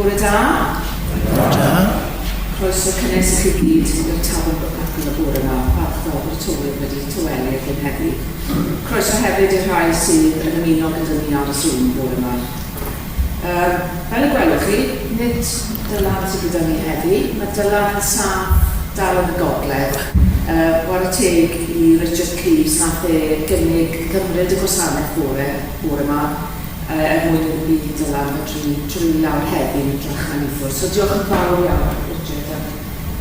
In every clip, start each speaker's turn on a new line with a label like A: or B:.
A: Bore da. Croeso gynnes i chi gyd i'r Tabernacl y bore yma, Parch Richard Cleaves wedi tywelu erbyn heddi. Croeso hefyd i'r rhai sydd yn ymuno gyda ni ar y Zoom bore yma. Fel y gwelwch chi, nid dylan sydd gyda ni heddi, mae dylan saff dal yn y gogledd. War y teg i Richard Cleaves nath gynnig gymryd y gwasanaeth bore yma mwyn yn y byd dylan trwy lawr heddi'n drachan ffwrdd. So diolch yn fawr iawn, Richard, am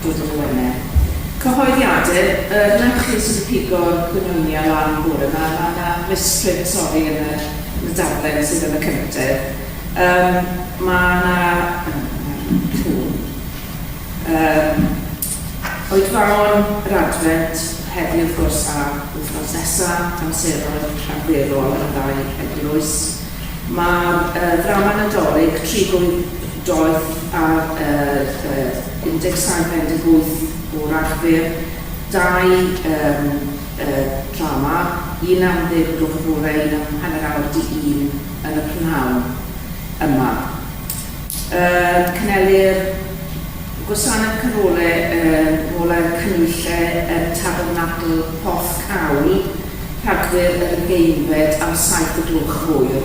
A: dod o'r wennau. Cyhoeddiadau, newch chi sydd wedi pigo'r gwynwyniau lan bore yma, mae yna misprint, sori, yn y darllen sydd yn y cyntaf. Mae yna tŵn. Oedfaon yr adfent heddi wrth gwrs a wythnos nesaf, amseroedd rhagfyrol yn ddau eglwys. Mae'r ddrama Nadolig 3/8 ar 17.48 o Rhagfyr, 2 drama, 1 am 10 gloch y bore, 1 am hanner awr 1 yn y prynhawn yma. Cynnelir gwasanaeth cyrolau cynullau Tabernacl Porthcawl, Rhagfyr yr ugeinfed am 7 gloch hwyr.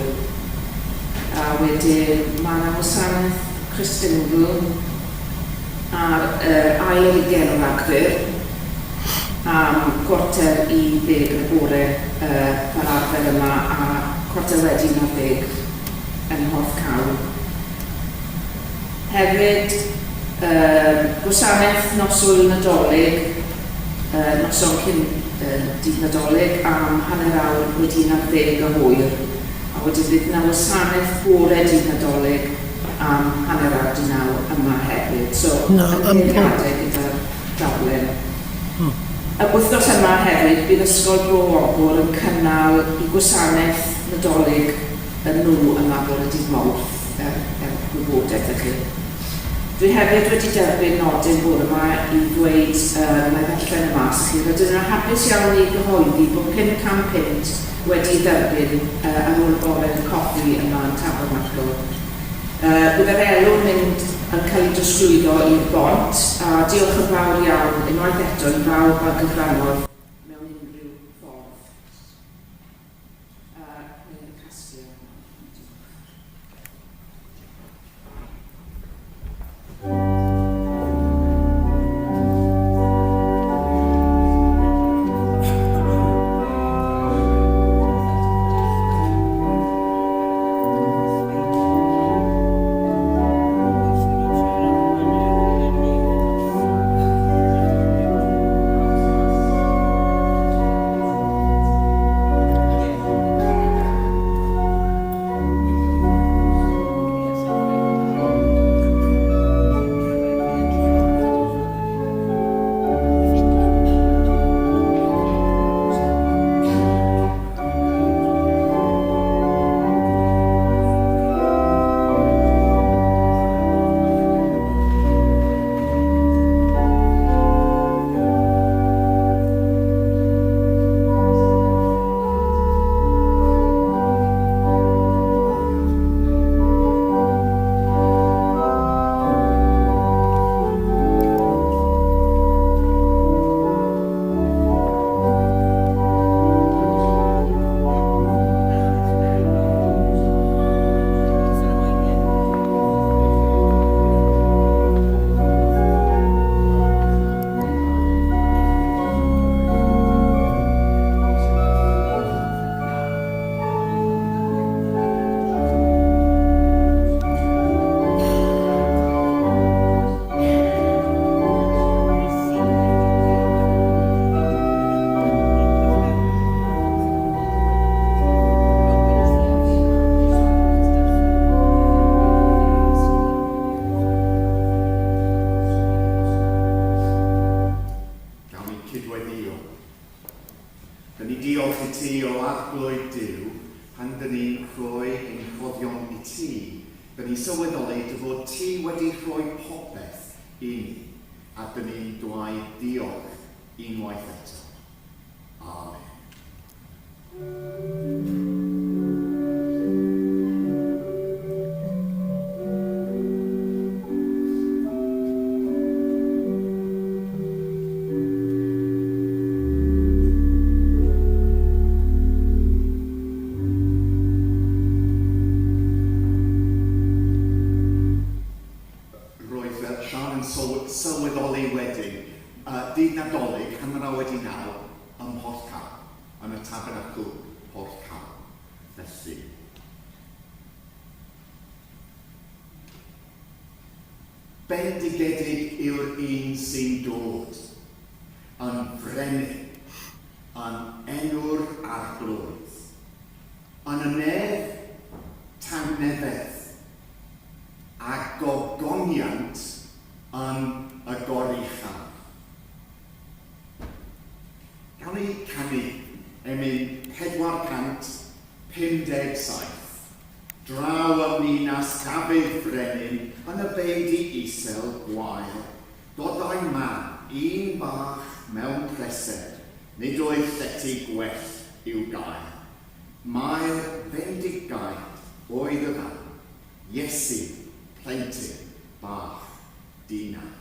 A: A wedyn mae yna gwasanaeth Cristindl ar ail 20 o Rhagfyr am 9:45 yn y bore fel arfer yma a 9:45 yn Porthcawl. Hefyd gwasanaeth noswyl Nadolig, noson cyn dydd Nadolig am hanner awr wedi 11 o hwyr. A wedyn bydd yna wasanaeth bore dydd Nadolig am hanner awr 9 yma hefyd. So, ymwneudau gyda'r daflen. Y wythnos yma hefyd, bydd ysgol Bro Ogwr yn cynnal i gwasanaeth Nadolig yn nhw yma bore dydd Mawrth, gwybodaeth ych chi. Dwi hefyd wedi derbyn nodyn bore yma i ddweud mae felly yn y mas chi. Rydyn nhw'n hapus iawn i gyhoeddi bod 500 punt wedi dderbyn yn ôl bore yn coffi yma yn Tabernacl. Bydd yr elw'n mynd yn cael ei drosglwyddo i'r bont, a diolch yn fawr iawn unwaith eto i bawb a gyfrannodd mewn unrhyw ffordd. Neu'n casglu.
B: perthyn. Bendigedig yw'r un sy'n dod, yn frenin, yn enw'r arglwydd, yn y nef tangnefedd, a gogoniant yn y goruchaf. Gawn ni canu emyn 457, draw am ninas Dafydd Frenin yn y beidi isel gwael, dodau man, un bach mewn pleser, nid oedd llety gwell i'w gael. Mae'r fendigaid oedd y fan, Iesu, plentyn, bach, Dyma'r.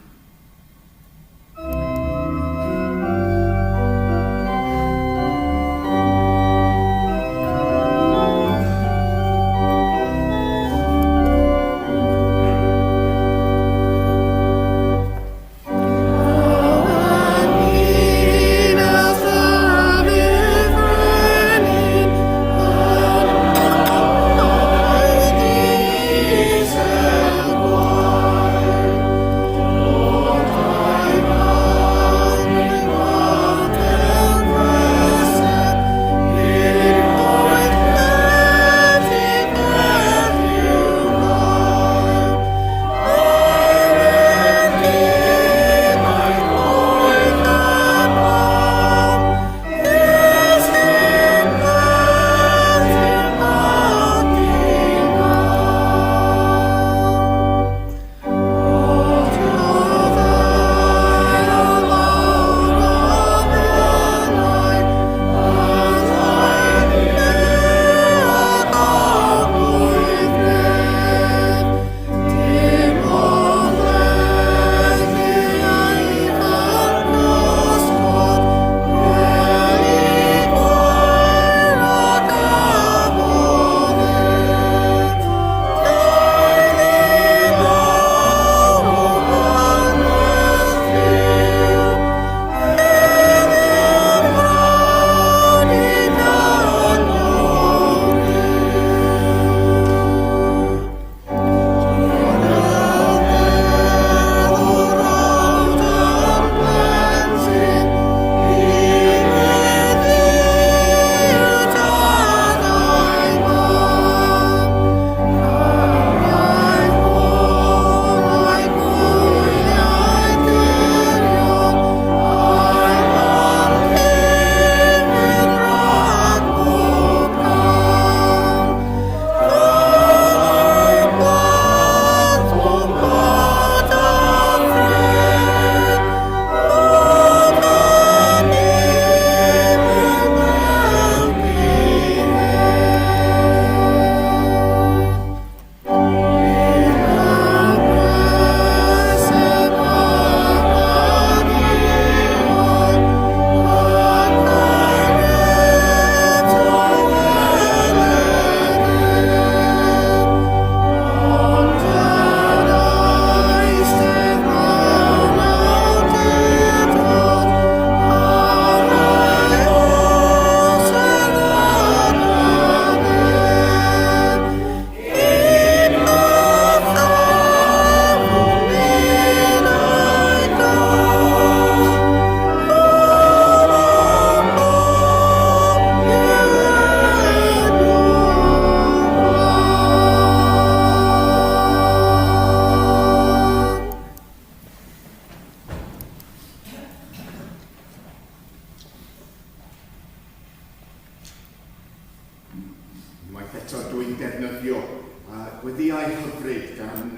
C: Wedi ei hyfryd gan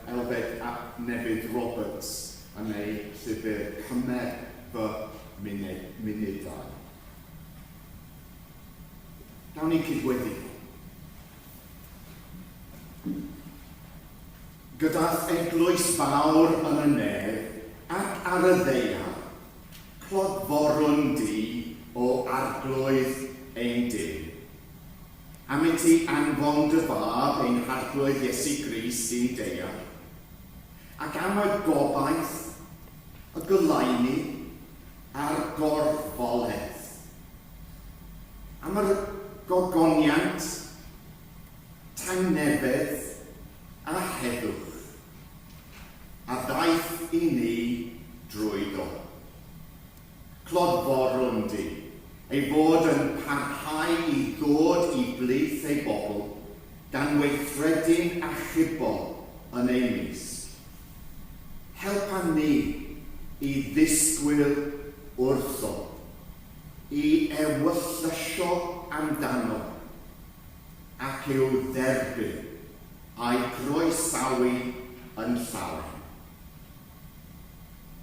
C: Elfed ap Nefydd Roberts yn ei llyfr Cymer fy munudau. Gawn ni cydweddu. Gyda'r eglwys fawr yn y nef ac ar y ddaear, clodforwn di o arglwydd ein dyn. Am i ti anfon dy fab ein harglwydd Iesu Grist i'n deall, ac am y gobaith, y goleuni a'r gorfoledd. Am yr gogoniant
B: bobl gan weithredu'n achubol yn ei misg. Helpa ni i ddisgwyl wrtho, i ewyllysio amdano, ac i'w dderbyn a'i groesawu yn llawen.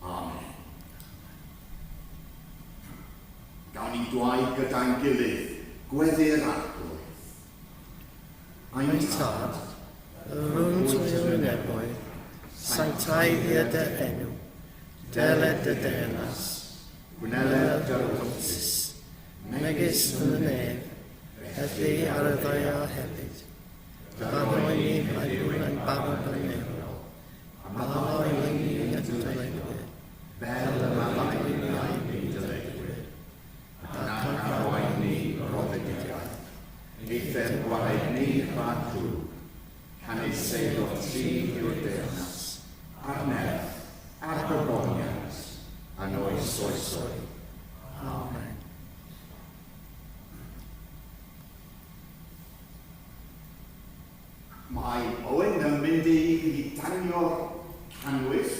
B: Amen. Gawn ni dwaud gyda'n gilydd, gweddi'r arglwydd.
D: Ein tad, rhwng trwy'r wyneboedd, sanctaidd dy enw, deled dy deyrnas, gwneler dy rwntys, megis yn y nef, heddi ar y ddau hefyd. Baroi ni mae rhywun yn barod yn newro, a baroi ni yn y dylegwyr, fel y baroi ni yn y dylegwyr, ac yn arwain ni roddedigaeth.
B: Eithaf gwaed ni rhag drwy, canisau o tri yw'r deyrnas, a'r nerth, a'r gogoniad, a'n oes oesoedd.
D: Amen.
B: Mae Owen yn mynd i danio'r canwyll,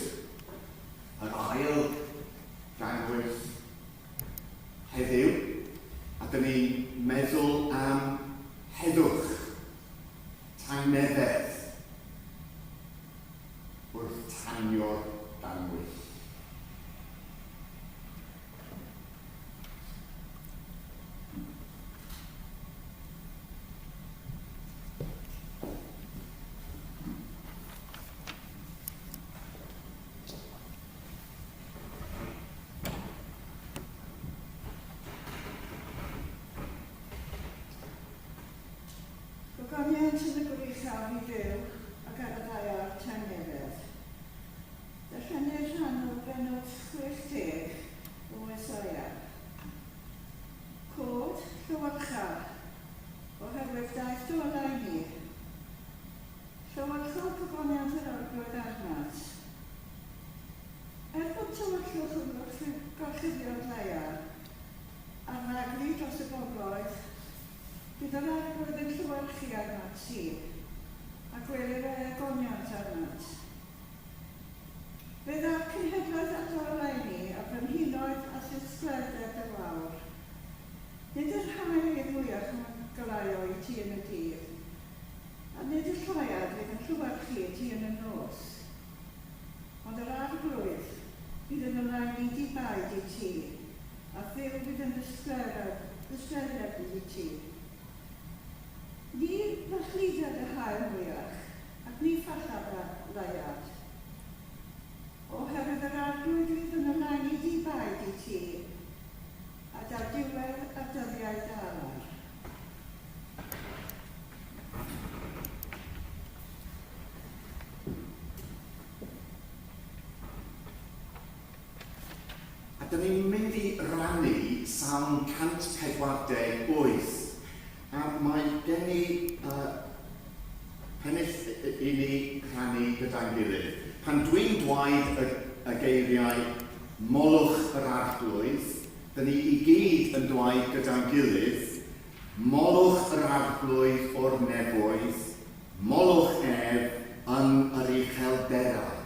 B: yr ail ganwyll heddiw, a dyn ni'n meddwl am heddwch, tanmeddedd, wrth tanio'r ganwyll.
E: Gwaniant yn y gwychaf i fyw ac ar y ddaiar tanmeddedd. Darllenir rhan o benod 60 o Esaia. Cod Llywarcha, oherwydd daeth dolau ni. Llywarchol gogoniant yr arglwydd arnat. Bod tywyllwch yn gorchuddio'r ddaear, a'r maglu dros y bobloedd, bydd yr arglwydd yn llywyrchu arnat si, a gwelir ei agoniant arnat. Bydd ar cynhedlaeth adolau ni a brenhinoedd a thysgledeb y wawr. Nid yr hael i'r mwyach yn golaio i ti yn y dydd, a nid y llaiad fydd yn llywyrchu ti yn y nos. Ond yr arglwydd bydd yn ymlaen i dibaid i ti, a ddew bydd yn ddysgledeb i ti. Ni ddechlided y hael mwyach, ac ni ffallaf ddaiad. Oherwydd yr arglwydd fydd yn ymlaen i dibaid i ti, a da diwedd a dyddiau dalar.
B: A dyn ni'n mynd i rannu Psalm 148. A mae gen i pennill i ni rhannu gyda'n gilydd. Pan dwi'n dweud y geiriau molwch yr arglwydd, dyn ni i gyd yn dweud gyda'n gilydd molwch yr arglwydd o'r nefoedd, molwch yn yr uchelderau.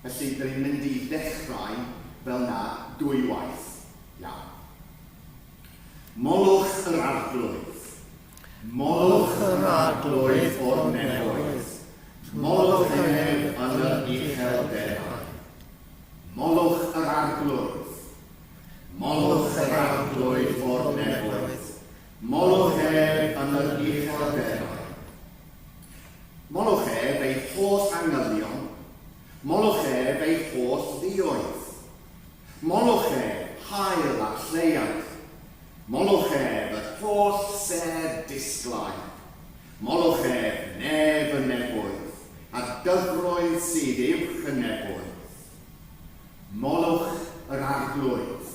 B: Felly, dyn ni'n mynd i ddechrau fel na dwywaith. Iawn. Molwch yr arglwydd. Molwch yr arglwydd o'r nefoedd. Molwch yn yr uchelderau. Molwch yr arglwydd. Molwch yr arglwydd o'r nefoedd. Molwch yn yr uchelderau. Molwch ei holl angylion. Molwch ei holl ddioedd. Molwch hael a lleiad. Molwch y holl ser disglaen. Molwch nef y nefoedd, a dyfroedd sydd uwch y nefoedd. Molwch yr arglwydd.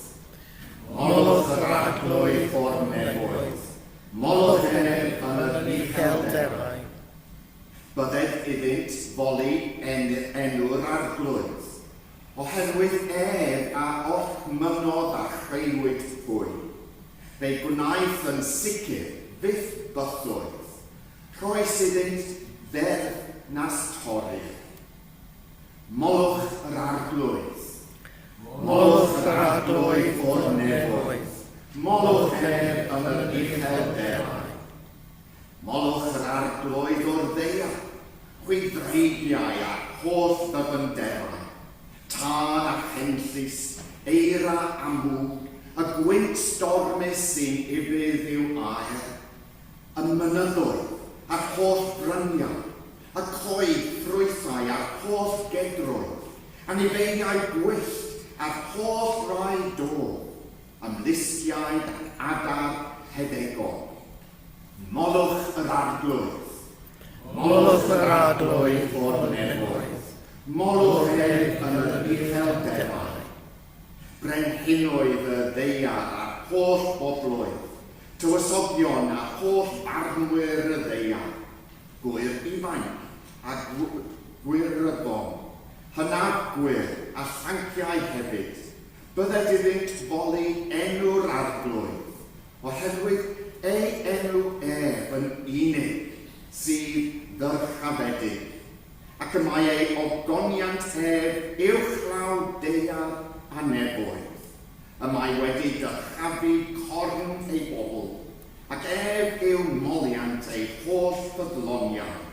B: Molwch yr arglwydd o'r nefoedd. Molwch yn yr uchelderau. Bydded iddynt foli enw'r arglwydd, oherwydd a orchmynodd a chreuwyd hwy. Fe gwnaeth yn sicr fyth bythoedd, Croes iddynt ferf nas torri. Molwch yr arglwydd.
D: Molwch yr arglwydd o'r nefoedd.
B: Molwch yn yr uchelderau. Molwch yr arglwydd o'r ddeia. Chwydreigiau a holl ddyfynderau. Tân a chenllys, eira a mwg, y gwynt stormus sy'n ifydd i'w aer. Y mynyddoedd a'r holl bryniau, y coed ffrwythau a'r holl gedroedd, anifeiliau gwyllt a'r holl rai do, ymlustiau ac adar hedegol. Molwch yr arglwydd.
D: Molwch yr arglwydd o'r nefoedd.
B: Molwch yn yr uchelderau. Brenhinoedd y ddeiar a'r holl bobloedd, tywysogion a holl arnwyr y ddeiar, gwyr ifanc a gwyryddon, hynafgwyr a llanciau hefyd, bydded iddynt foli enw'r arglwydd, oherwydd ei enw ef yn unig sydd ddyrchafedig, ac y mae ei ogoniant ef uwchlaw deiar a nefoedd. Y mae wedi dyrchafu corn ei bobl, ac ef yw moliant ei holl ffyddloniad,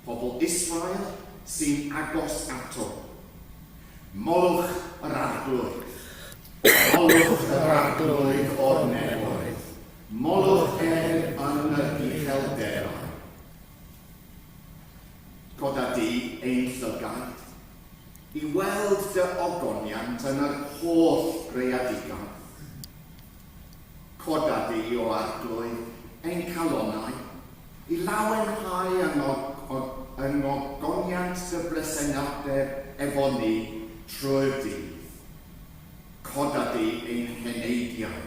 B: pobl Israel sy'n agos ato. Molwch yr arglwydd. Molwch yr arglwydd o'r nefoedd. Molwch ef yn yr uchelderau. Coda di ein llygaid, i weld dy ogoniant yn yr holl greadigaeth. Coda di o arglwydd ein calonau, i lawenhau yng ogoniant dy bresenoldeb efo ni trwy'r dydd. Coda di ein heneidiau,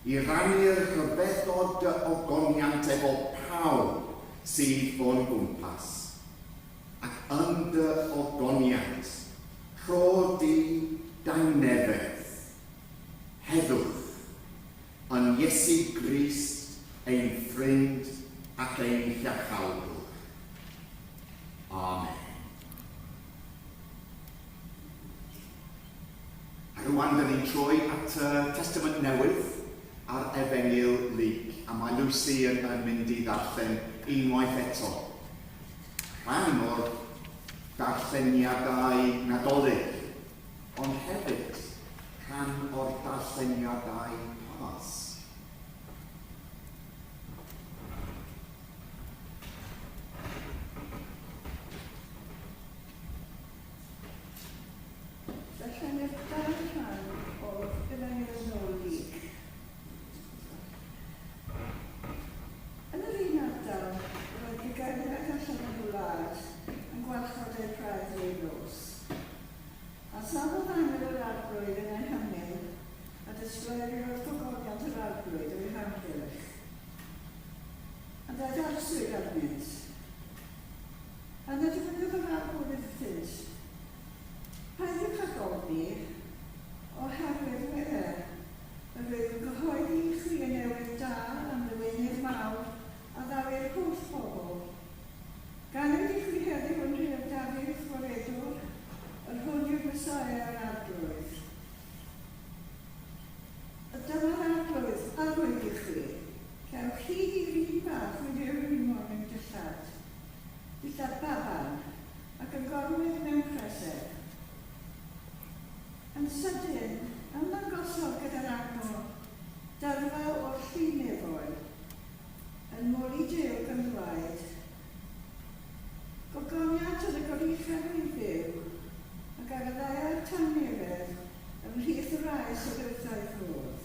B: i rannu'r rhyfeddod dy ogoniant efo pawb sydd o'n gwmpas. Ac yn dy ogoniant, rho di da'n nefedd, heddwch, yn Iesu Grist, ein ffrind ac ein llachawdwr. Amen. A rwan dyn ni'n troi at Testament Newydd ar Efengyl Luc, a mae Lucy yn mynd i ddarllen unwaith eto. Rhan o'r darlleniadau Nadolig, ond hefyd rhan o'r darlleniadau Pas.
E: Darlleniad dau rhan o'r Efengyl Luc. Yn yr un ardal, roedd Gygeriad allan y wlad yn gwarchod ei praedd ei nos. A safodd angen yr arglwydd yn ei hymyl a disgleirio gogoniant yr arglwydd o'i hamgylch. A daeth arswyd arnynt. A nad yw'n yr arglwydd ffys. Paidwch ag ofni oherwydd weddau y fydd yn gyhoeddi chi yn newydd da am ddywenydd mawr a ddawi'r holl bobl. Gan wedi chi heddiw yn rhywun Dafydd Chwaredwr, yr hwn yw'r Mesoea ar arglwydd. Dyma'r arglwydd i chi. Cewch hyd i'r un bach wedi ei rhywun yn dillad. Dillad baban ac yn gorwedd mewn creseg. Yn sydyn, ymddangosol gyda'r agno, dyrfa o'r llunefoedd, yn moli dew gynflaid. Gogoniant yn y goruchaf yn fyw, ac ar y ddau'r tangnefedd ymhlith y rais o gyrthau ffwrdd.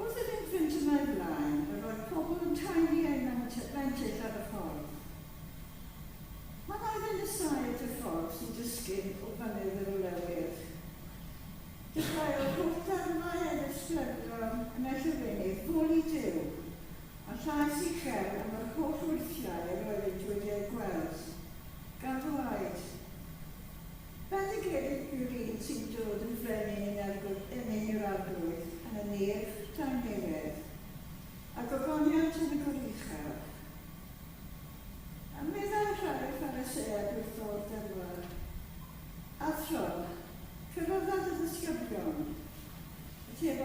E: Wrth iddynt fynd yma i blaen, yr oedd pobl yn taenu ein mentill ar y ffordd. Mae'n oedd yn ysaiad y ffordd sy'n dysgu o fynydd yr olewydd. Dechrau o'r holl darnau yn ysbrydron yn ei llyfennydd boli dew, a llais uchel am yr holl weithiau yr oeddynt wedi ei gweld, gan ddweud. Bendigedig yw'r un sy'n dod yn frenin yn un i'r arglwydd yn y nef tan nefedd, a gogoniant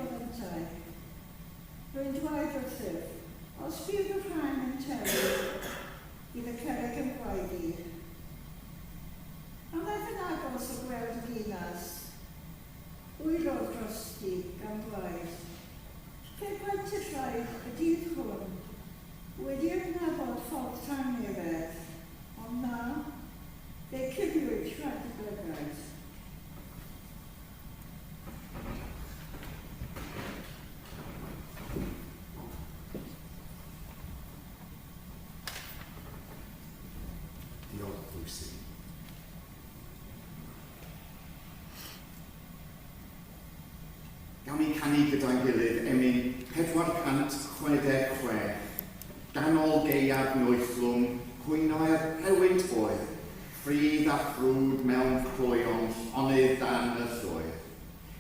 E: oedd yntau. Rwy'n dweud wrthyf, os bydd y rhain yn tewi, bydd y cerrig yn gwaeddi. A wnaeth yn agos o gweld y ddinas, wyrodd drosti gan blaid. Fe gwaith y rhaid y dydd hwn wedi adnabod ffordd tangnefedd, ond na, fe cyfiwyd rhaid y blygaid.
B: Diolch, Lucy. Gawn ni canu gyda'n gilydd emyn 466, ganol geiad noethlwm, cwyno'r hewyd oer, ffrydd a ffrwd mewn cloion, llonydd dan y llwyr.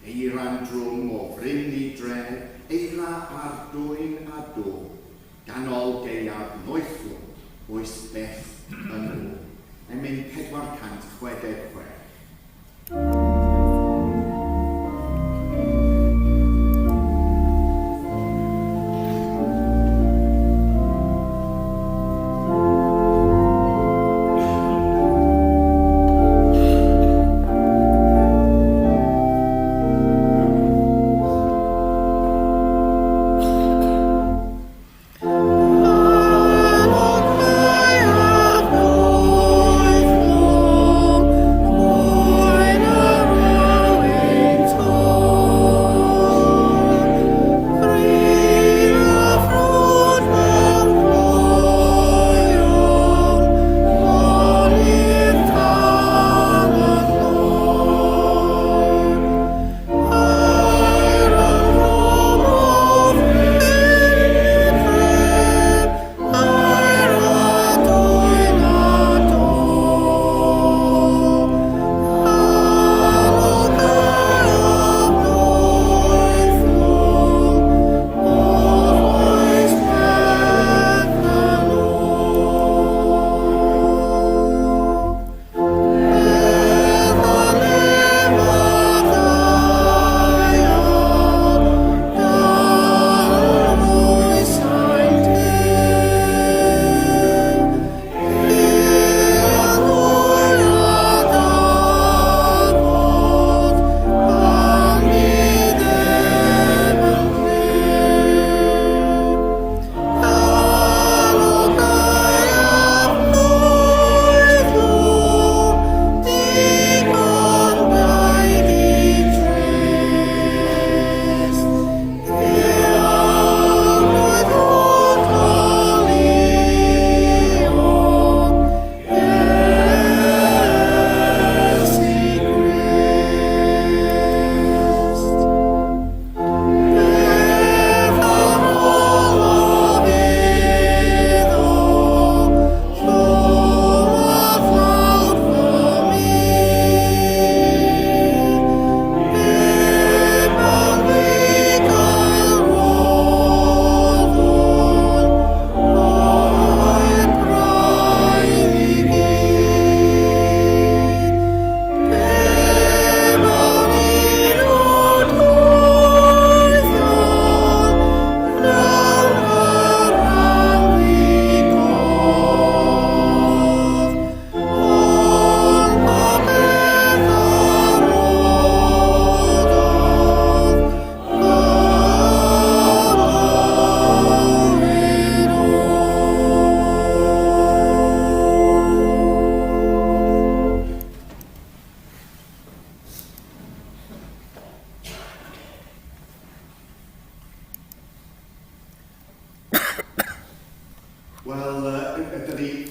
B: Eiran drwm o fryn i dre, eira ar dwyn a do, ganol geiad noethlwm, oes beth yn ôl. Emyn 466.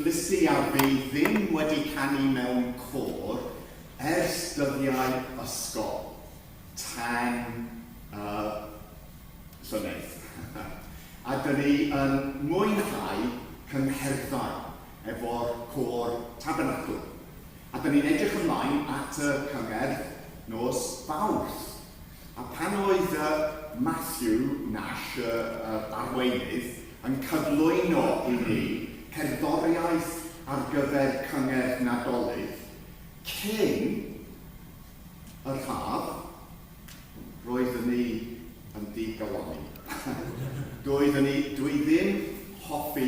B: Lucy a fi ddim wedi canu mewn côr ers dyddiau ysgol tan llynedd. A dyn ni yn mwynhau cyngerddau efo'r côr Tabernacl. A dyn ni'n edrych ymlaen at y cyngerdd nos Fawrth. A pan oedd Matthew Nash, arweinydd, yn cyflwyno i ni cerddoriaeth ar gyfer cyngerdd Nadolig, cyn yr haf, roeddwn ni yn digawani. Dwi ddim hoffi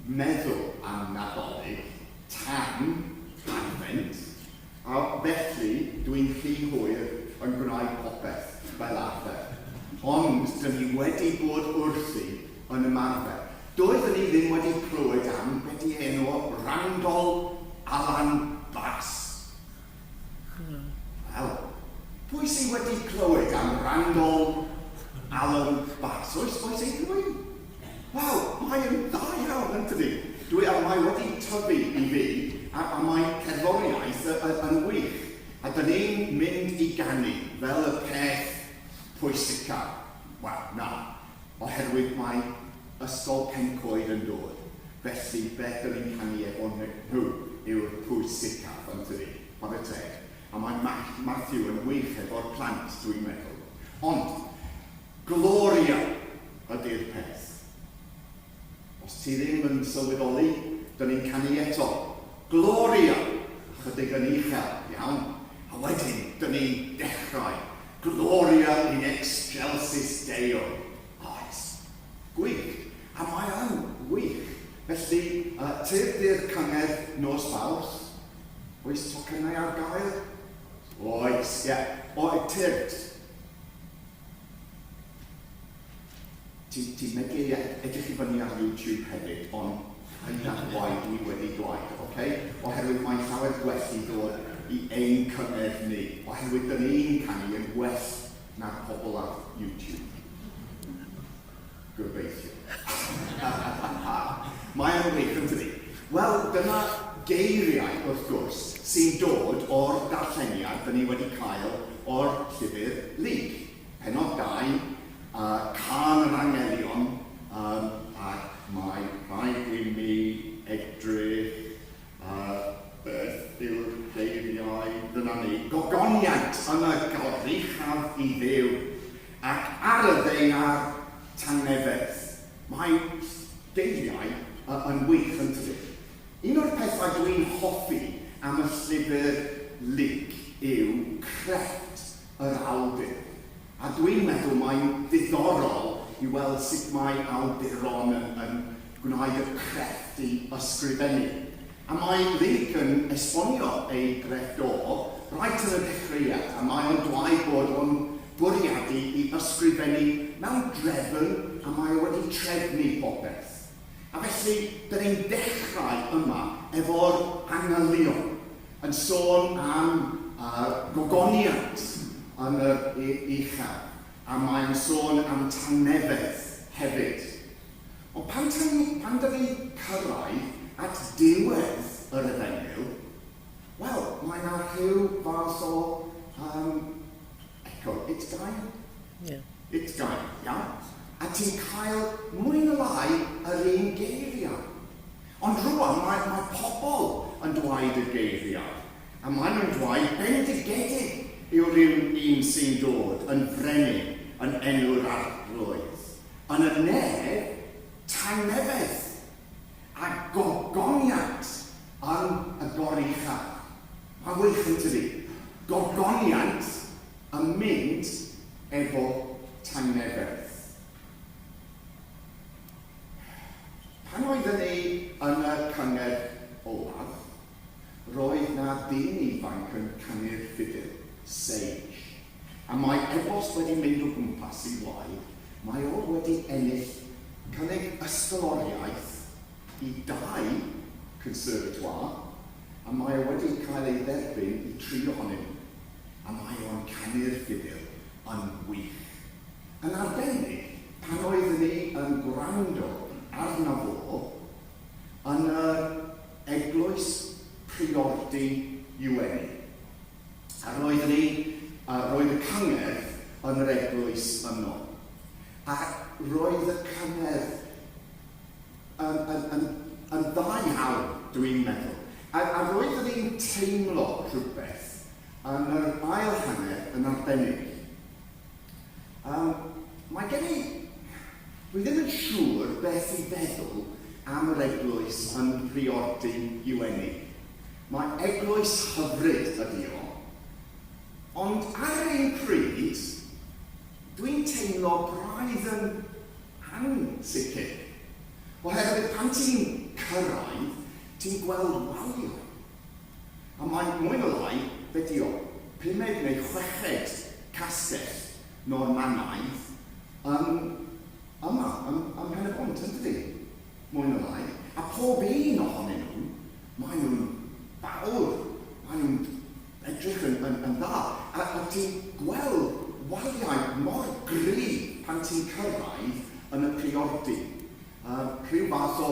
B: meddwl am Nadolig tan advent, a felly dwi'n rhy hwyr yn gwneud popeth fel arfer. Ond, dyn ni wedi bod wrthi yn ymarfer. Doeddwn ni ddim wedi clywed am wedi enw Randol Alan Bass. Wel, pwy sydd wedi clywed am Randol Alan Bass? Oes ein rhywun? Wel, mae'n dda iawn yn tydi. Mae wedi tyfu i fi, a mae cerddoriaeth yn wych. A dyn ni'n mynd i ganu fel y peth pwysica. Wel, na, oherwydd mae ysgol Pencoed yn dod. Felly, beth dyn ni'n canu efo nhw yw'r pwysica, yn tydi. Mae fe teg. A mae Matthew yn wych efo'r plant, dwi'n meddwl. Ond, Gloria ydy'r peth. Os ti ddim yn sylweddoli, dyn ni'n canu eto. Gloria, chydig yn uchel, iawn. A wedyn, dyn ni'n dechrau. Gloria in excelsis Deo. Oes, gwych. A mae yn wych. Felly, tyrdi'r cyngerdd nos Fawrth. Oes tocynnau ar gael? Oes, ie. Oes, tyrd. Ti'n medru edrych i fyny ar YouTube hefyd, ond rhaid waith ni wedi dweud, oce? Oherwydd mae'n llawer gwell i ddod i ein cyngerdd ni, oherwydd dyn ni'n canu yn gwell na'r pobl ar YouTube. Gobeithio. Mae'n wych yn tydi. Wel, dyna geiriau, wrth gwrs, sy'n dod o'r darlleniad dyn ni wedi cael o'r llyfr Lig. Penod 2, Can yr Angelion, ac mae rhaid i mi edrych beth yw'r geiriau dyna ni. Gogoniant yn y goruchaf i ddew, ac ar y ddeiar tangnefedd. Mae geiriau yn wych yn tydi. Un o'r pethau dwi'n hoffi am y llyfr Lig yw crefft yr awdur. A dwi'n meddwl mae'n ddiddorol i weld sut mae awduron yn gwneud y crefft i ysgrifennu. A mae Lig yn esbonio ei grefft rhaid yn y dechreuad, a mae o'n dweud bod o'n bwriadu i ysgrifennu mewn drefn, a mae wedi trefnu popeth. A felly, dyn ni'n dechrau yma efo'r anghylion, yn sôn am gogoniant yn yr uchaf, a mae'n sôn am tangnefedd hefyd. Ond pan dyn ni cyrraedd at diwedd yr efengyl, wel, mae'n ar rhyw fath o it's gael?
D: Yeah.
B: It's gael, iawn. A ti'n cael mwy na lai yr un geiriau. Ond rwan mae pobl yn dweud y geiriau. A maen nhw'n dweud bendigedig yw'r un sy'n dod yn frenin yn enw'r arglwydd. Yn y nef, tangnefedd a gogoniant yn y goruchaf. Mae'n wych yn tydi. Gogoniant yn mynd efo tangnefedd. Pan oeddwn ni yn y cyngerdd olaf, roedd na ddyn ifanc yn canu'r ffidil, Sage. A mae e-bost wedi mynd o gwmpas i waed, mae o wedi ennill cynnig ysgoloriaeth i 2 conservatoire, a mae o wedi cael ei dderbyn i 3 ohonyn nhw. A mae o'n canu'r ffidil yn wych. Yn arbennig, pan oeddwn ni yn gwrando arno fo yn yr eglwys priordy UN. A roedd y cyngerdd yn yr eglwys yno. A roedd y cyngerdd yn dda iawn, dwi'n meddwl. A roedd ni'n teimlo rhywbeth yn yr ail hanner yn arbennig. Mae gen i... Dwi ddim yn siŵr beth i feddwl am yr eglwys yn priordy UN. Mae eglwys hyfryd ydi o. Ond ar un pryd, dwi'n teimlo braidd yn ansicr. Oherwydd pan ti'n cyrraedd, ti'n gweld waliau. A mae mwy o lai, beth o, 5 neu 6 castell Normanaidd yma, ym Pen-y-bont, yn dydi? Mwy o lai. A pob un ohonyn nhw, maen nhw'n fawr, maen nhw'n edrych yn dda. A ti'n gweld waliau mor gryf pan ti'n cyrraedd yn y priordy. Rhyw fath o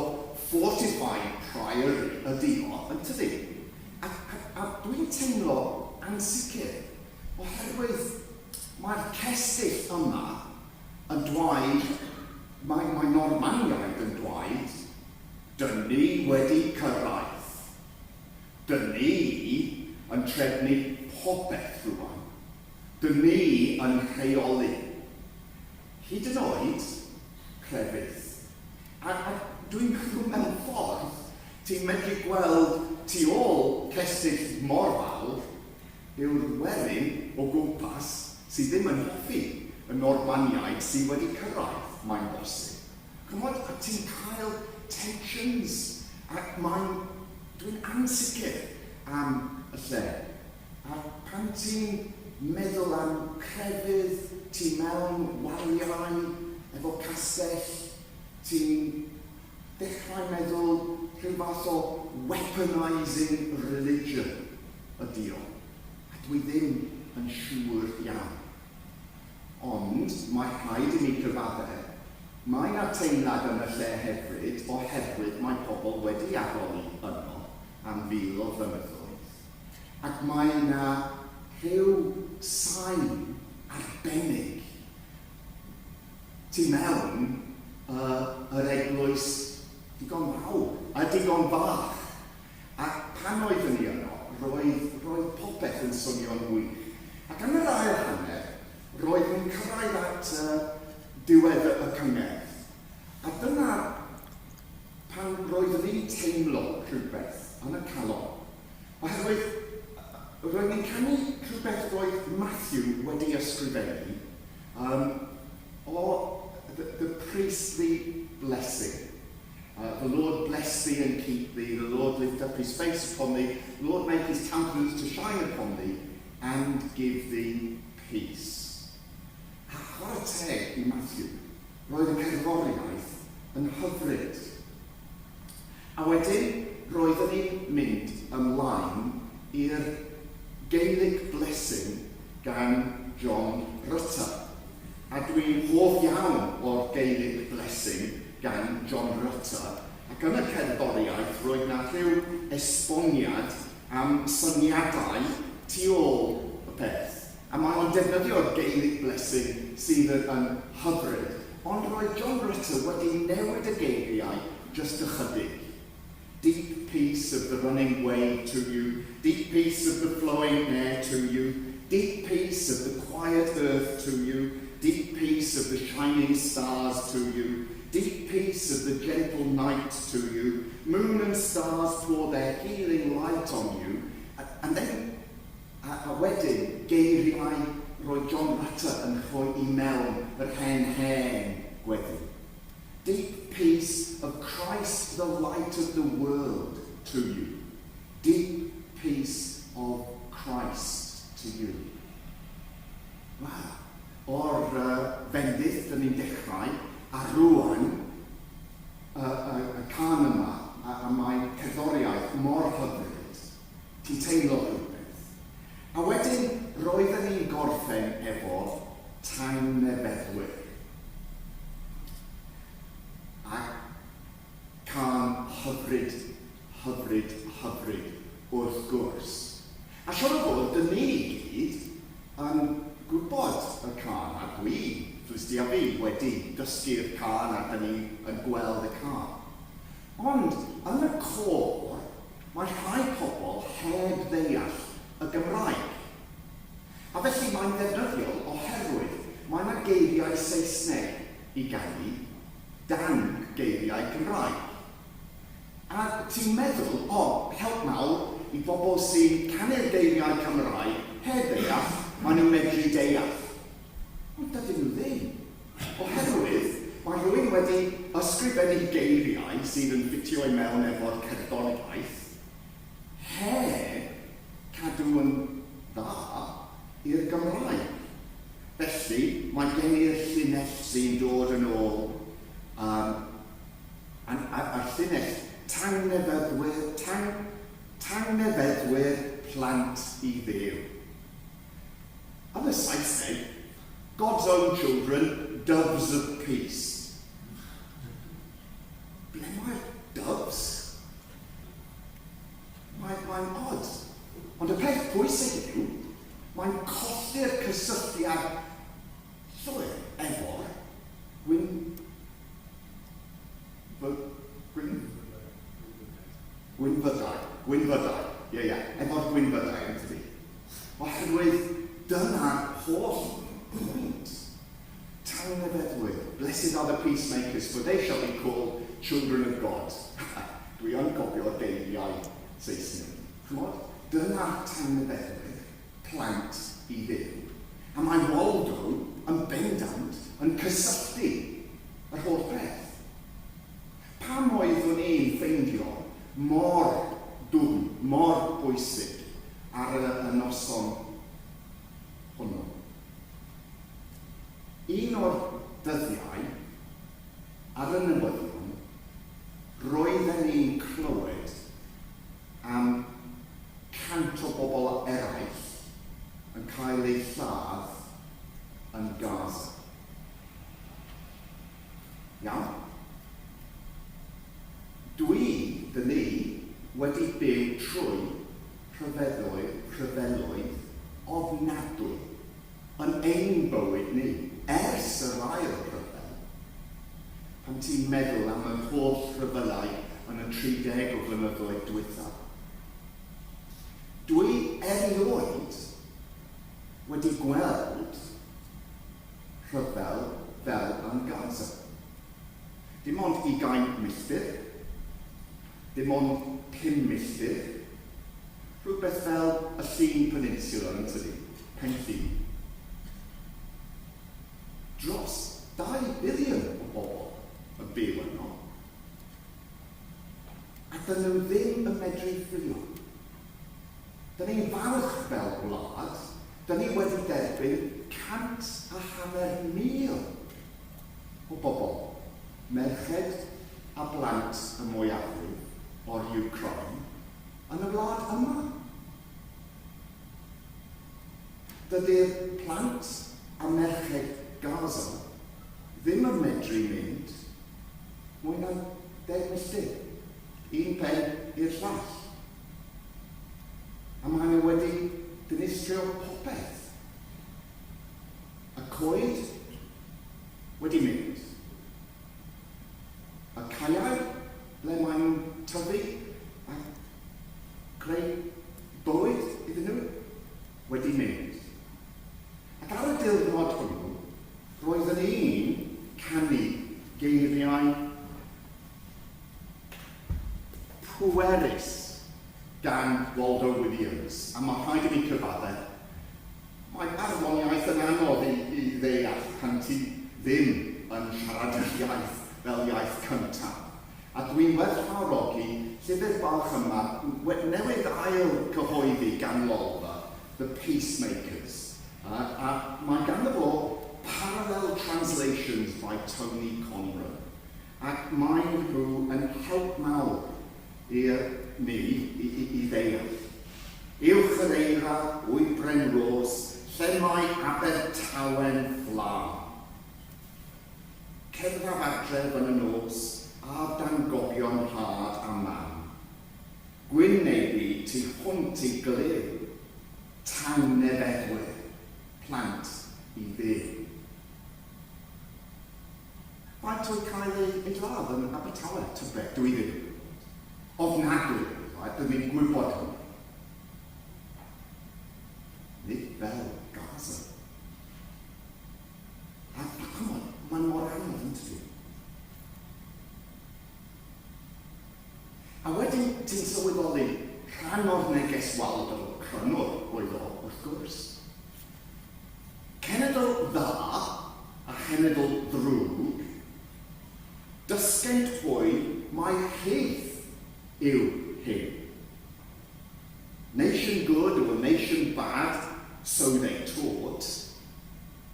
B: fortified priory ydi o, yn tydi? A dwi'n teimlo ansicr, oherwydd mae'r cestyll yma yn dweud, mae Normaniaid yn dweud, dyn ni wedi cyrraedd. Dyn ni yn trefnu popeth rwan. Dyn ni yn rheoli. Hyd yn oed, crefydd. A dwi'n meddwl mewn ffordd, ti'n medru gweld tu ôl cestyll mor fawr yw'r werin o gwmpas sydd ddim yn hoffi y Normaniaid sydd wedi cyrraedd, mae'n bosib. Cymod, a ti'n cael tensions, ac dwi'n ansicr am y lle. A pan ti'n meddwl am crefydd, ti mewn waliau efo castell, ti'n dechrau meddwl rhyw fath o weaponising religion ydi o. A dwi ddim yn siŵr iawn. Ond mae rhaid i ni gyfaddau. Mae yna teimlad yn y lle hefyd oherwydd mae pobl wedi aroli yno am 1000 o flynyddoedd. Ac mae yna rhyw sain arbennig tu mewn yr eglwys digon fawr a digon bach. A pan oeddwn ni yno, roedd popeth yn swnio'n wych. Ac yn yr ail hanner, roedd yn cyrraedd at diwedd y cyngerdd. A dyna pan roeddwn ni'n teimlo rhywbeth yn y calon. Oherwydd, roeddwn ni'n canu rhywbeth roedd Matthew wedi ysgrifennu o the priestly blessing. The Lord bless thee and keep thee. The Lord lift up his face upon thee. The Lord make his countenance to shine upon thee and give thee peace. A chwarae teg i Matthew, roedd y cerddoriaeth yn hyfryd. A wedyn, roeddwn ni'n mynd ymlaen i'r Gaelic blessing gan John Rutter. A dwi'n hoff iawn o'r Gaelic blessing gan John Rutter, ac yn y cerddoriaeth roedd yna rhyw esboniad am syniadau tu ôl y peth. A mae o'n defnyddio'r Gaelic blessing sydd yn hyfryd. Ond roedd John Rutter wedi newid y geiriau just ychydig. Deep peace of the running way to you, deep peace of the flowing air to you, deep peace of the quiet earth to you, deep peace of the shining stars to you, deep peace of the gentle night to you, moon and stars pour their healing light on you. And then, a wedyn, geiriau roedd John Rutter yn rhoi I mewn yr hen gweddi. Deep peace of Christ, the light of the world, to you. Deep peace of Christ to you. Wow. O'r bendith, dyn ni'n dechrau, a rwan, y can yma, a mae cerddoriaeth mor hyfryd, ti'n teimlo rhywbeth. A wedyn, roedden ni'n gorffen efo Tawn y Beddwyr. A can hyfryd wrth gwrs. A siŵr o fod, dyn ni gyd yn gwybod y can, a dwi, Ffristi a fi, wedi dysgu'r can a dyn ni yn gweld y can. Ond, yn y cor, mae rhai pobl heb ddeall y Gymraeg. A felly mae'n ddefnyddiol oherwydd mae yna geiriau Saesneg I ganu dan geiriau Cymraeg. A ti'n meddwl, help mawr I bobl sy'n canu'r geiriau Cymraeg heb ddeall, maen nhw'n medru deall. Ond dydyn nhw ddim. Oherwydd, mae rhywun wedi ysgrifennu geiriau sydd yn ffitio i mewn efo'r cerddoriaeth heb cadw yn dda i'r Gymraeg. Felly, mae gen i'r llinell sy'n dod yn ôl a'r llinell tangnefeddwyr plant i ddew. Yn y Saesneg, God's own children, doves of peace. Ble mae'r doves? Mae'n odd. Ond y peth pwysig yw, mae'n colli'r cysylltiad llwyr efo'r gwynfydau. Efo'r gwynfydau yn tydi. Oherwydd dyna'r holl pwynt. Tangnefeddwyr. Blessed are the peacemakers, for they shall be called children of God. Dwi yn cofio'r geiriau Saesneg. Chymod? Dyna'r tangnefeddwyr plant i ddew. A mae Waldo yn bendant yn cysylltu yr holl beth. Pam oeddwn i'n ffeindio mor dwm, mor bwysig ar y noson hwnnw? Un o'r dyddiau ar y newyddion, roedden ni'n clywed am cant o bobl eraill yn cael eu lladd yn Gaza. Iawn? Dyn ni, wedi byw trwy rhyfeloedd ofnadwy yn ein bywyd ni ers yr ail rhyfel. Pan ti'n meddwl am y holl rhyfelau yn y 30 o flynyddoedd diwethaf. Dwi erioed wedi gweld rhyfel fel yn Gaza. Dim ond 20 milltir, dim ond 5 milltir, rhywbeth fel y Llun Peninsula yn tydi, Penllyn. Dros 2 biliwn o bobl yn byw yno. A dyn nhw ddim yn medru ffrio. Dyn ni'n falch fel gwlad, dyn ni wedi derbyn 150,000 o bobl, merched a blant y mwyafrif o'r Ukraine yn y wlad yma. Dydy'r plant a merched Gaza ddim yn medru mynd mwy na 10 milltir, un pen i'r llall. A maen nhw wedi dinistrio popeth. Y coed wedi mynd. Y caeau ble maen nhw'n tyfu a creu bywyd iddyn nhw wedi mynd. Ac ar y diwrnod hwnnw, roeddwn i'n canu geiriau pwerus gan Waldo Williams, a mae rhaid i mi cyfadde. Mae arwaniaeth yn anodd i ddeall pan ti ddim yn siarad yr iaith fel iaith cyntaf. A dwi'n werthfawrogi llyfr bach yma newydd ail cyhoeddi gan Waldo, The Peacemakers. A mae ganddo fo Parallel Translations by Tony Conran. Ac mae'n nhw yn help mawr i'r ni i ddeall. Uwch yr eira, Wybren Ros, lle mae Abertawen Fflam. Cerddaf adref yn y nos, a dangobion had a man. Gwynnebu tu hwnt i glyw, tangnefeddwyr, plant i ddew. Faint oedd cael ei ladd yn Abertawe, tybed, dwi ddim. Ofnadwy, dyn ni'n gwybod hwnnw. Nid fel Gaza. A chymod, mae'n mor anodd yn tydi. A wedyn ti'n sylweddoli rhan o'r neges Waldo, crynwr oedd o, wrth gwrs. Cenedl dda cenedl ddrwg, dysgent pwy mae hydd yw hyn. Nation good or nation bad, so they taught,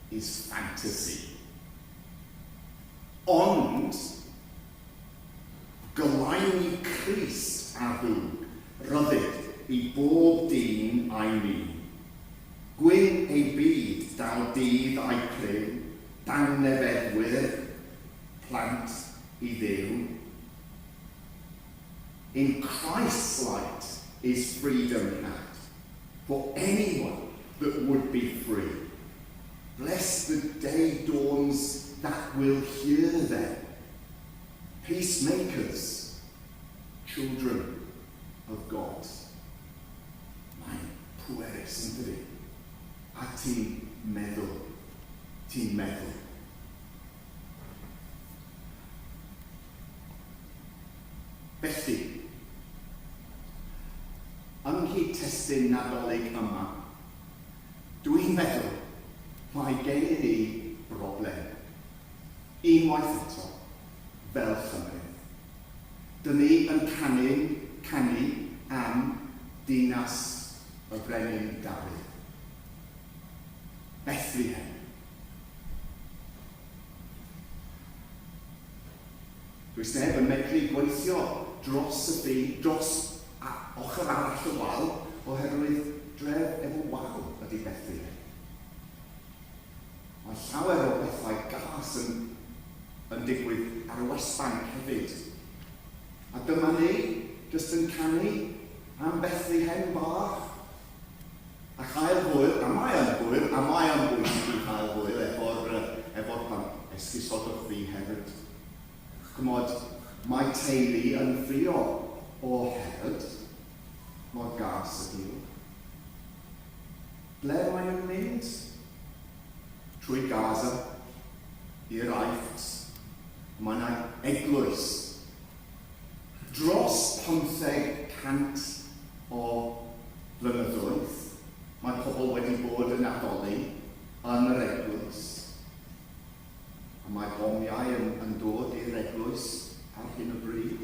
B: is fantasy. Ond, gylaen Crist a ddwg, ryddid i bob dyn a'i mi. Gwyn ei byd dal dydd a'i cryn, dan nefeddwyr, plant i ddiw. In Christ's light is freedom had, for anyone that would be free. Bless the day dawns that will hear them. Peacemakers, children of God. Mae'n pwerus yn dydi? A ti'n meddwl. Felly, yng nghyd-testun Nadolig yma, dwi'n meddwl mae gen i ni broblem. Unwaith eto, fel Chymru. Dyn ni yn canu am dinas y Brenin Dafydd. Bethlehem. Does neb yn medru gweithio dros ochr arall y wal oherwydd dref efo wal ydy Bethlehem. Mae llawer o bethau gas yn digwydd ar y West Bank hefyd. A dyma ni, jyst yn canu am Bethlehem bach. A chael hwyl, a mae yn bwysig i chael hwyl efo'r esgusodwch fi hefyd. Chymod, mae teulu yn ffrio o Herod, mor gas ydi nhw. Ble mae nhw'n mynd? Trwy Gaza, i'r Aifft, mae yna eglwys. Dros 500 o flynyddoedd, mae pobl wedi bod yn addoli yn yr eglwys. A mae bomiau yn dod i'r eglwys ar hyn o bryd.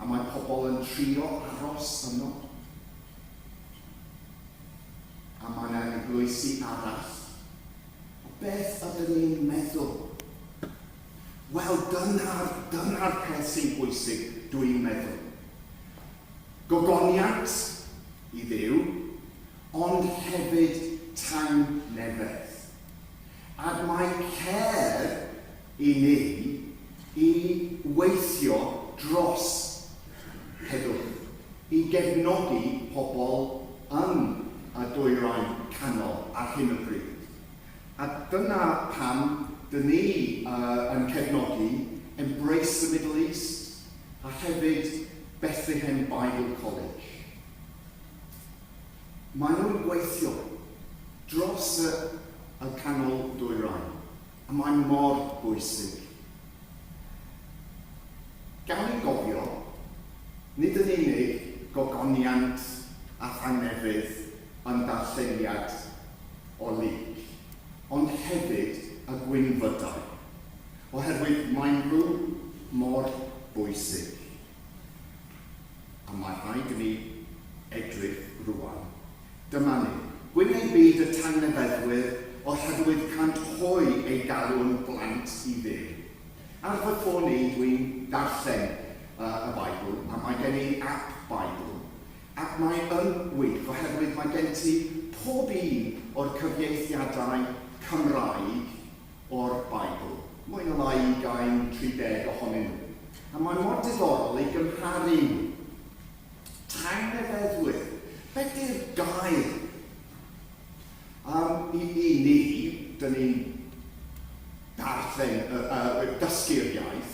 B: A mae pobl yn trio aros yno. A mae yna eglwysi arall. Beth ydyn ni'n meddwl? Wel, dyna'r peth sy'n bwysig, dwi'n meddwl. Gogoniant i Dduw, ond hefyd tangnefedd. A mae cer i ni i weithio dros heddwch, i gefnogi pobl yn y dwyrain canol ar hyn o bryd. A dyna pam dyn ni yn cefnogi Embrace the Middle East a hefyd Bethlehem Bible College. Maen nhw'n gweithio dros y canol dwyrain, a mae'n mor bwysig. Gawn ni gofio, nid yn unig gogoniant a thangnefydd yn darlleniad o lig, ond hefyd y gwynfydau, oherwydd mae'n nhw mor bwysig. A mae rhaid i ni edrych rwan. Dyma ni, gwyn ei byd y tangnefeddwyr oherwydd cant hwy ei galw'n blant i ddew. Ar fy ffôn i dwi'n darllen y Beibl, a mae gen i app Beibl, ac mae yn wych oherwydd mae gen ti pob un o'r cyfieithiadau Cymraeg o'r Beibl. Mwy na lai 20-30 ohonyn nhw. A mae mor diddorol i gymharu nhw. Tangnefeddwyr. Beth yw'r gair? I ni, dyn ni'n darllen, dysgu'r iaith,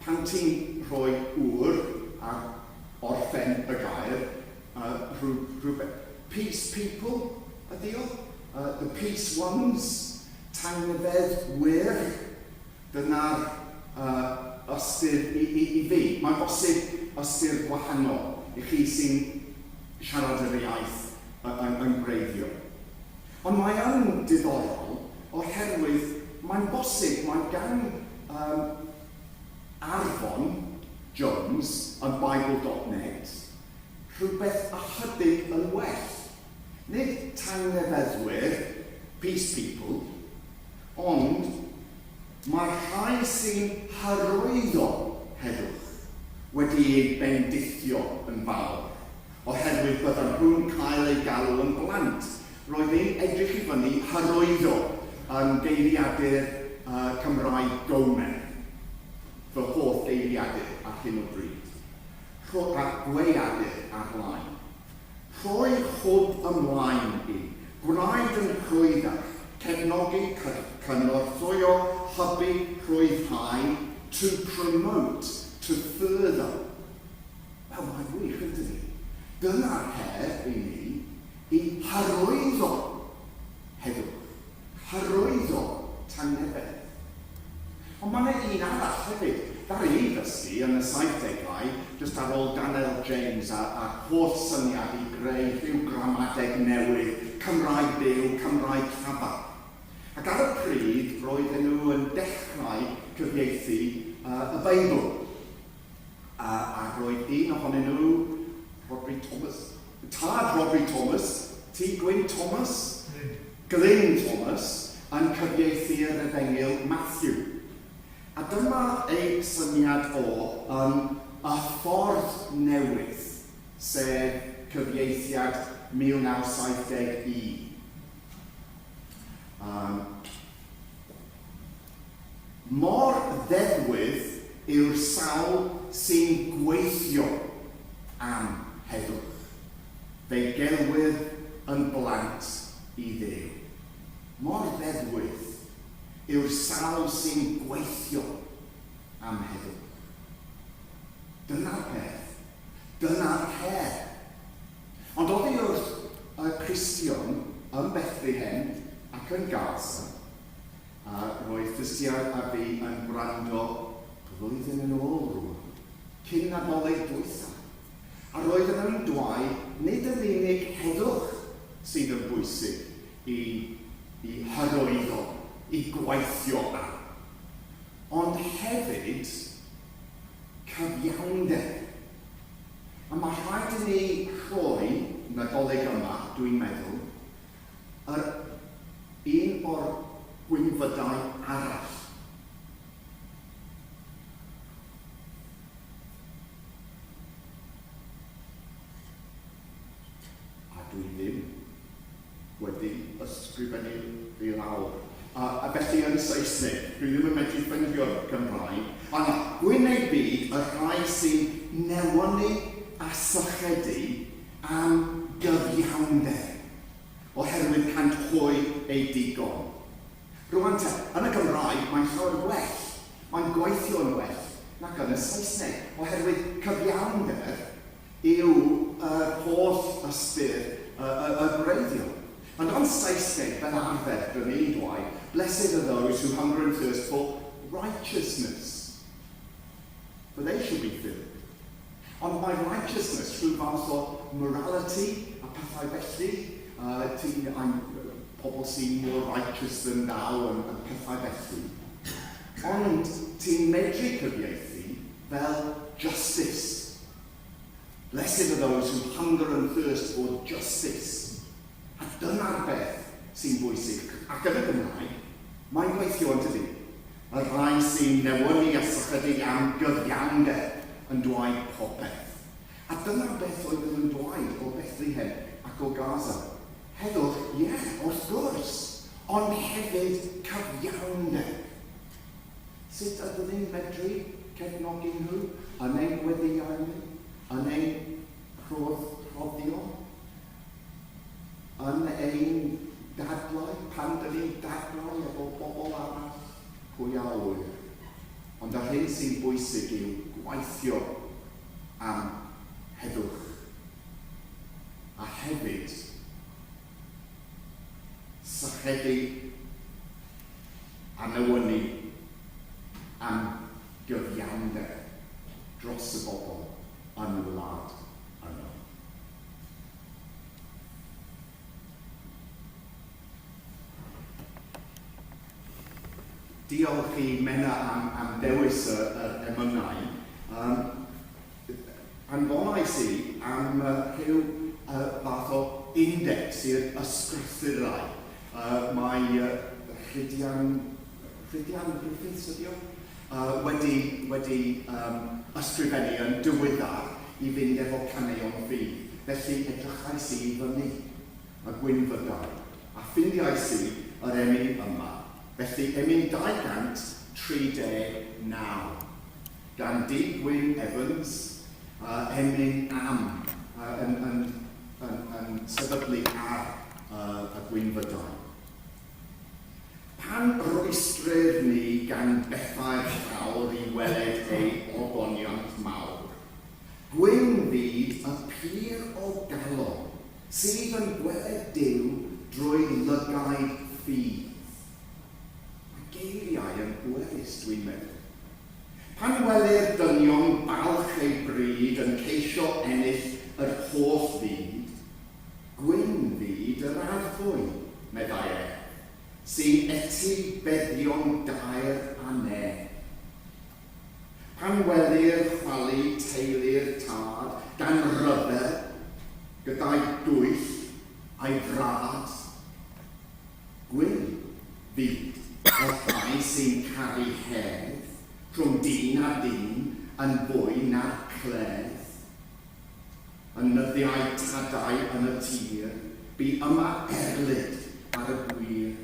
B: pan ti'n rhoi wr a orffen y gair, rhywbeth. Peace people, ydi o? The peace ones, tangnefeddwyr, dyna'r ystyr i fi. Mae'n bosib ystyr gwahanol i chi sy'n siarad yr iaith yn greiddio. Ond mae yn diddorol oherwydd
C: mae'n bosib, mae gan Arfon Jones yn Bible.net rhywbeth ychydig yn well. Nid tangnefeddwyr, peace people, ond mae'r rhai sy'n hyrwyddo heddwch wedi ei bendithio yn fawr, oherwydd byddan nhw'n cael ei galw yn blant. Roedd ni'n edrych i fyny hyrwyddo yn geiriadur Cymraeg Gomer, fy hoff geiriadur ar hyn o bryd. A gweiadur ar lain. Rhoi hwb ymlaen i, gwnaed yn rhwyddach, cefnogi cynorthwyo, hybu rhwyddhau, to promote, to further. Wel, mae'n wych, ydyn ni. Dyna'r her i ni i hyrwyddo heddwch, hyrwyddo tangnefedd. Ond mae'n un arall hefyd. Ddaru i ddysgu yn y 70au, just ar ôl Daniel James a holl syniad i greu rhyw gramadeg newydd, Cymraeg byw, Cymraeg llafar. Ac ar y pryd, roedden nhw yn dechrau cyfieithu y Beibl. A roedd un ohonyn nhw, Tad Rodri Thomas, T. Gwyn Thomas, Glyn Thomas, yn cyfieithu'r Efengyl Matthew. A dyma ei syniad o y ffordd newydd, sef cyfieithiad 1971. Mor ddeddwydd yw'r sawl sy'n gweithio am heddwch, fe'i gelwydd yn blant i Dduw. Mor ddeddwydd yw'r sawl sy'n gweithio am heddwch. Dyna'r peth. Dyna'r her. Ond oddi wrth y Cristion yn Bethlehem ac yn Gaza, roedd Christian a fi yn gwrando blwyddyn yn ôl rwan, cyn Nadolig dwytha. A roedden nhw'n dweud, nid yn unig heddwch sydd yn bwysig i hyrwyddo, i gweithio am, ond hefyd cyfiawnder. A mae rhaid i ni rhoi, Nadolig yma, dwi'n meddwl, un o'r gwynfydau arall. A dwi ddim wedi ysgrifennu i lawr. A felly yn Saesneg, dwi ddim yn medru ffeindio'r Gymraeg, ond gwyneb byd y rhai sy'n newynu a sychedu am gyfiawnder, oherwydd cant hwy ei digon. Rwan te, yn y Gymraeg, mae'n llawer well, mae'n gweithio'n well, nac yn y Saesneg, oherwydd cyfiawnder yw holl ystyr y gwreiddiol. And on Saesneg, fel arfer, dyn ni'n dweud, blessed are those who hunger and thirst for righteousness, for they shall be filled. Ond mae righteousness rhyw fath o morality a pethau felly, pobl sy'n more righteous than thou and pethau felly. Ond ti'n medru cyfieithu fel justice. Blessed are those who hunger and thirst for justice. A dyna'r beth sy'n bwysig. Ac yn y Gymraeg, mae'n gweithio yn tydi. Y rhai sy'n newynu a sychedu am gyfiawnder yn dweud popeth. A dyna'r beth oedd yn dweud o Bethlehem ac o Gaza. Heddwch, wrth gwrs, ond hefyd cyfiawnder. Sut ydyn ni'n medru cefnogi nhw yn ein gweddiau ni, yn ein rhoddio, yn ein dadlau, pan dyn ni'n dadlau efo bobl arall, pwy a wyr. Ond yr hyn sy'n bwysig yw gweithio am heddwch. A hefyd, sychedu a newynu am gyfiawnder dros y bobl yn y wlad yno.
B: diolch i Mena am dewis yr emynau. Anfonais i am rhyw fath o index i'r ysgrythurau. Mae Rhydian Griffiths ydi o? Wedi ysgrifennu yn diweddar i fynd efo caneuon ffydd. Felly edrychais i fyny y gwynfydau a ffindiais i yr emyn yma. Felly emyn 239 gan D. Gwyn Evans, emyn am yn sefydlu ar y gwynfydau. Pan rwystrir ni gan bethau'r llawr i weled ei ogoniant mawr, gwyn fyd y pur o galon sydd yn gweled Duw drwy lygaid ffydd. Mae geiriau yn gwedus, dwi'n meddwl. Pan welir dynion balch ei bryd yn ceisio ennill yr holl fyd, gwyn fyd yr arfwy, meddai e, sy'n eti beddion dair a neb. Pan welir chwalu teulu'r tad gan ryfel gyda'i dwyll a'i drad, gwyn fyd y rhai sy'n caru hedd rhwng dyn a dyn yn fwy na'r cledd. Yn nyddiau tadau yn y tir, bu yma erlyd ar y gwir.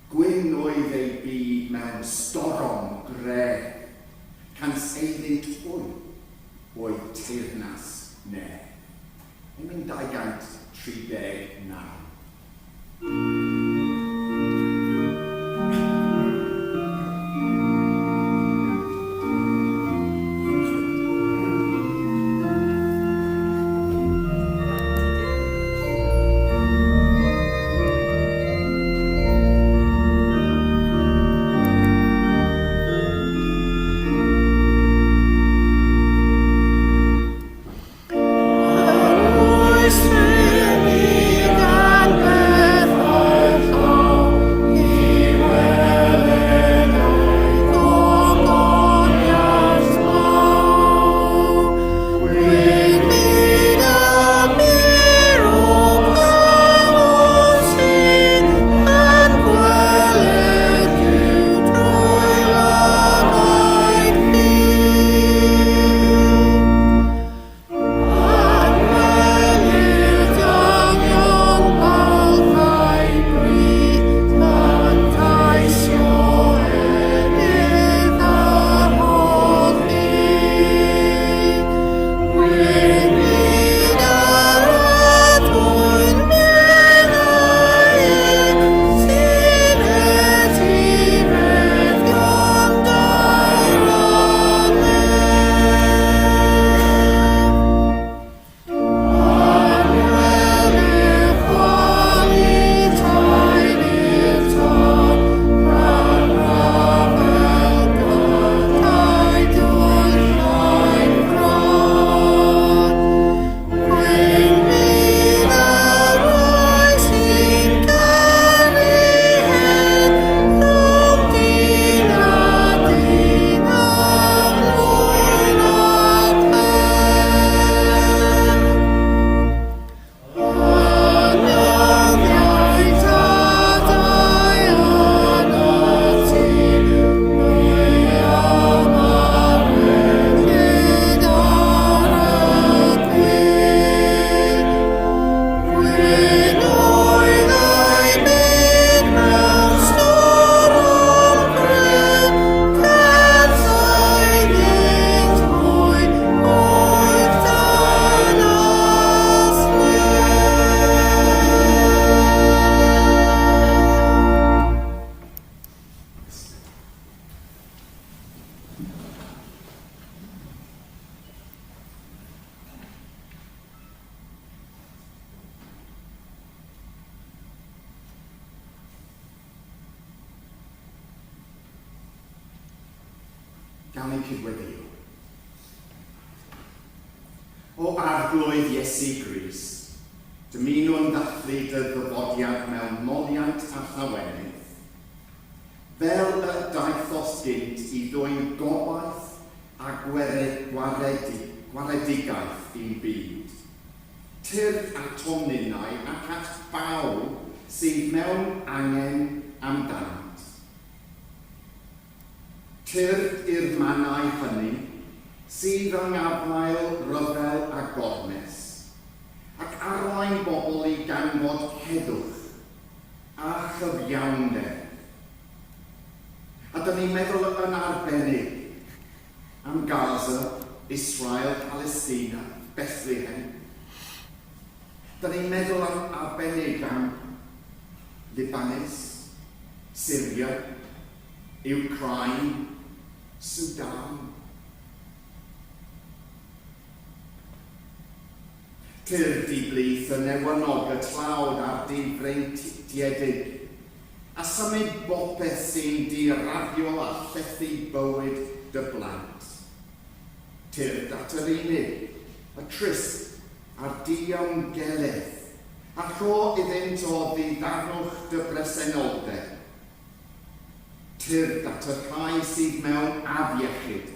B: Gwyn oedd ei byd mewn storom gref, can seiddynt hwy oedd teyrnas neb. Emyn 239. Gan ei cydweddio. O arglwydd Iesu Grist, dymunwn ddathlu dy ddyfodiad mewn moliant a llawenydd. Fel y daethos gynt i ddwyn gobaith a gwaredigaeth i'n byd. Tyrd at omninnau ac at bawb sydd mewn angen amdant. Tyrd i'r mannau hynny sydd yng ngafael ryfel a gormes, ac arwain bobl i ganfod heddwch a chyfiawnder. A dyn ni'n meddwl yn arbennig am Gaza, Israel, Palestina, Bethlehem. Dyn ni'n meddwl am arbennig am Libanes, Syria, Ukraine, Sudan. Tyrd i blith yn ewynog y tlawd a'r difreintiedig, a symud bopeth sy'n diradio a llethu bywyd dy blant. Tyrd at yr unig, y trist a'r diamgeledd, a rho iddynt o ddiddanwch dy bresenoldeb. Tyrd at y rhai sydd mewn afiechyd,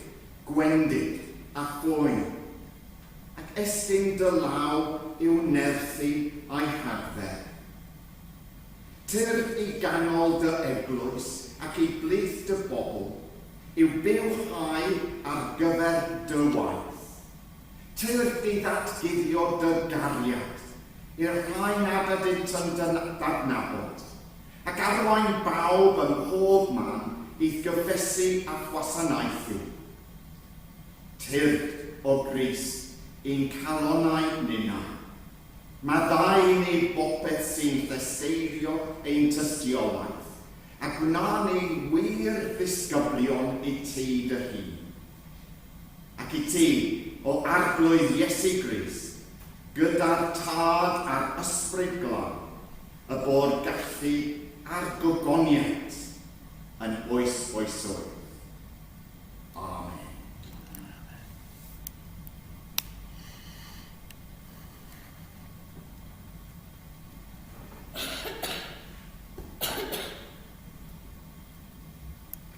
B: gwendig a phwyn, ac estyn dy law i'w nerthu a'i hadfer. Tyrd i ganol dy eglwys ac i blith dy bobl i'w bywhau ar gyfer dy waith. Tyrd i ddatguddio dy gariad i'r rhai nad ydynt yn dadnabod, ac arwain bawb yn pob man i'th gyffesu a gwasanaethu. Tyrd o Grist i'n calonau ninnau. Mae ddau ni bopeth sy'n ddeseirio ein tystiolaeth, ac wna ni wir ddisgyblion i ti dy hun. Ac i ti, o arglwydd Iesu Grist, gyda'r tad a'r ysbryd glân, y bod gallu a'r gogoniaeth yn oes oesoedd. Amen.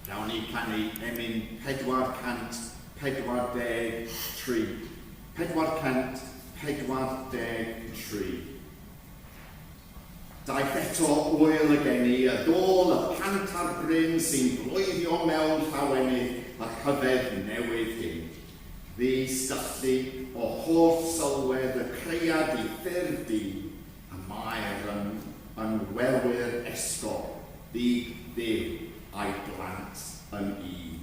B: Gawn ni canu emyn 443. 443. Daeth eto wyl y geni, y dôl y pant a'r bryn sy'n blwyddio mewn llawenydd a hyfedd newydd hyn. Ddi styllu o holl sylwedd y creiad i ffyrdd di, a mae'r yn welwyr esgob, ddig ddiw a'i blant yn un.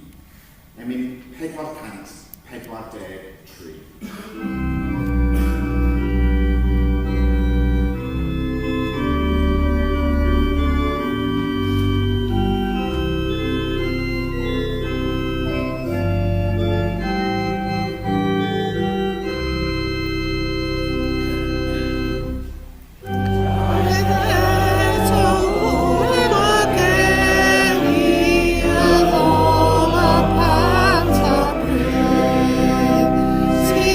B: Emyn 443.
D: See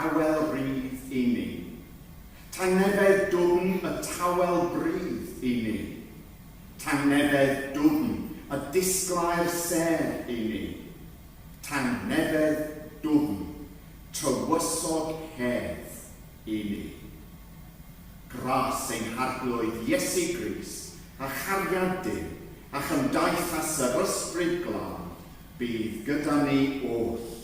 B: tawel rydd i ni. Tangnefedd dwfn y tawel brydd i ni. Tangnefedd dwfn y disglair ser i ni. Tangnefedd dwfn tywysog hedd i ni. Gras ein harglwydd Iesu Grist a chariad Duw a chymdaith a sefysbryd glân bydd gyda ni oll